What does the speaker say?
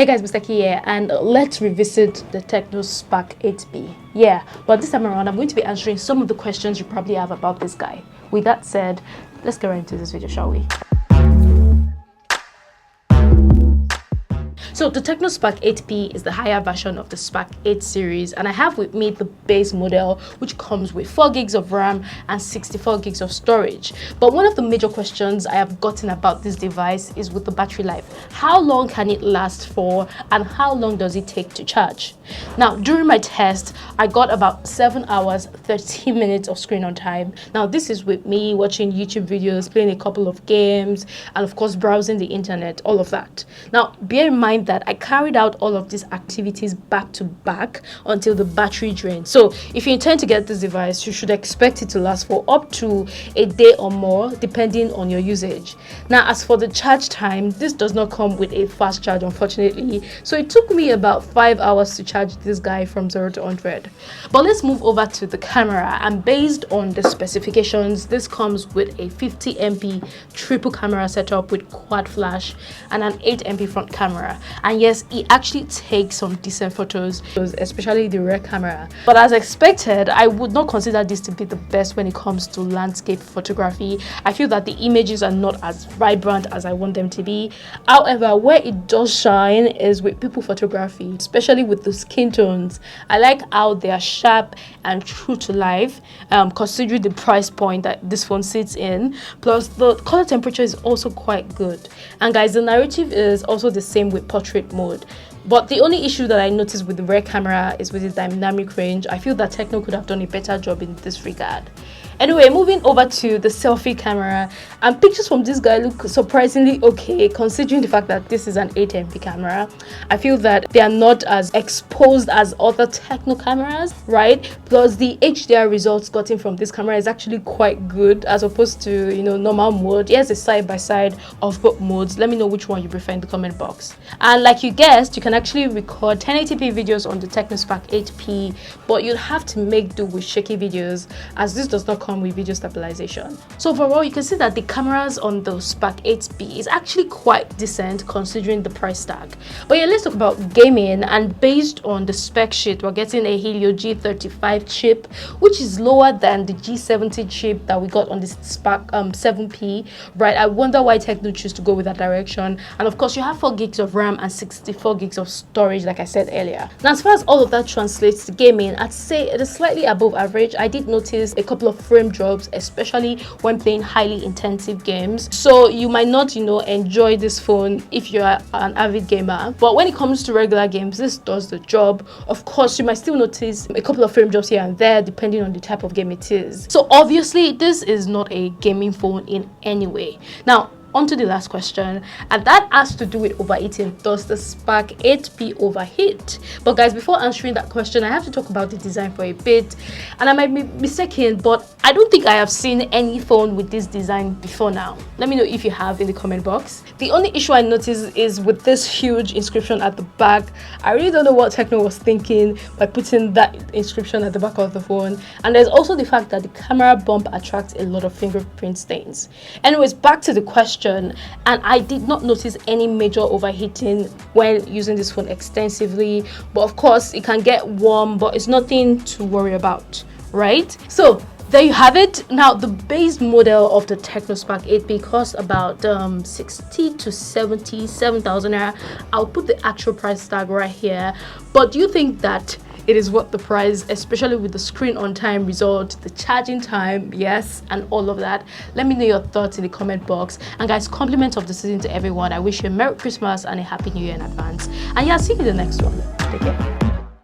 Hey guys, Mr. Ki here, and let's revisit the Tecno Spark 8B. Yeah, but this time around, I'm going to be answering some of the questions you probably have about this guy. With that said, let's get right into this video, shall we? So the Tecno Spark 8B is the higher version of the Spark 8 series, and I have with me the base model, which comes with 4 gigs of RAM and 64 gigs of storage. But one of the major questions I have gotten about this device is with the battery life. How long can it last for, and how long does it take to charge? Now, during my test, I got about 7 hours, 30 minutes of screen on time. Now, this is with me watching YouTube videos, playing a couple of games, and of course, browsing the internet, all of that. Now, bear in mind that I carried out all of these activities back to back until the battery drained. So if you intend to get this device, you should expect it to last for up to a day or more, depending on your usage. Now, as for the charge time, this does not come with a fast charge, unfortunately. So it took me about 5 hours to charge this guy from 0 to 100. But let's move over to the camera, and based on the specifications, this comes with a 50 MP triple camera setup with quad flash and an 8 MP front camera. And yes, it actually takes some decent photos, especially the rear camera. But as expected, I would not consider this to be the best when it comes to landscape photography. I feel that the images are not as vibrant as I want them to be. However, where it does shine is with people photography, especially with the skin tones. I like how they are sharp and true to life, considering the price point that this phone sits in. Plus, the color temperature is also quite good. And guys, the narrative is also the same with portrait mode. But the only issue that I noticed with the rear camera is with the dynamic range. I feel that Tecno could have done a better job in this regard. Anyway, moving over to the selfie camera, and pictures from this guy look surprisingly okay, considering the fact that this is an 8 MP camera. I feel that they are not as exposed as other Tecno cameras, right? Plus, the HDR results gotten from this camera is actually quite good as opposed to, normal mode. Here's a side-by-side of both modes. Let me know which one you prefer in the comment box. And like you guessed, you can actually record 1080p videos on the Tecno Spark 8P, but you'll have to make do with shaky videos, as this does not come with video stabilization. So overall, you can see that the cameras on the Spark 8B is actually quite decent considering the price tag. But yeah, let's talk about gaming, and based on the spec sheet, we're getting a Helio G35 chip, which is lower than the G70 chip that we got on the Spark 7P, right? I wonder why Tecno chose to go with that direction. And of course, you have 4 gigs of RAM and 64 gigs of storage, like I said earlier. Now, as far as all of that translates to gaming, I'd say it is slightly above average. I did notice a couple of frame drops, especially when playing highly intensive games. So you might not, enjoy this phone if you're an avid gamer. But when it comes to regular games, this does the job. Of course, you might still notice a couple of frame drops here and there, depending on the type of game it is. So obviously, this is not a gaming phone in any way. Now, on to the last question, and that has to do with overheating. Does the Spark 8B overheat? But guys, before answering that question, I have to talk about the design for a bit, and I might be mistaken, but I don't think I have seen any phone with this design before now. Let me know if you have in the comment box. The only issue I noticed is with this huge inscription at the back. I really don't know what Tecno was thinking by putting that inscription at the back of the phone. And there's also the fact that the camera bump attracts a lot of fingerprint stains. Anyways, back to the question. And I did not notice any major overheating when using this phone extensively, but of course it can get warm, but it's nothing to worry about, right? So there you have it. Now, the base model of the Tecno Spark 8B costs about 60 to 77,000 naira. I'll put the actual price tag right here. But do you think that it is worth the price, especially with the screen on time result, the charging time, yes, and all of that? Let me know your thoughts in the comment box. And guys, compliments of the season to everyone. I wish you a Merry Christmas and a Happy New Year in advance. And yeah, see you in the next one. Take care.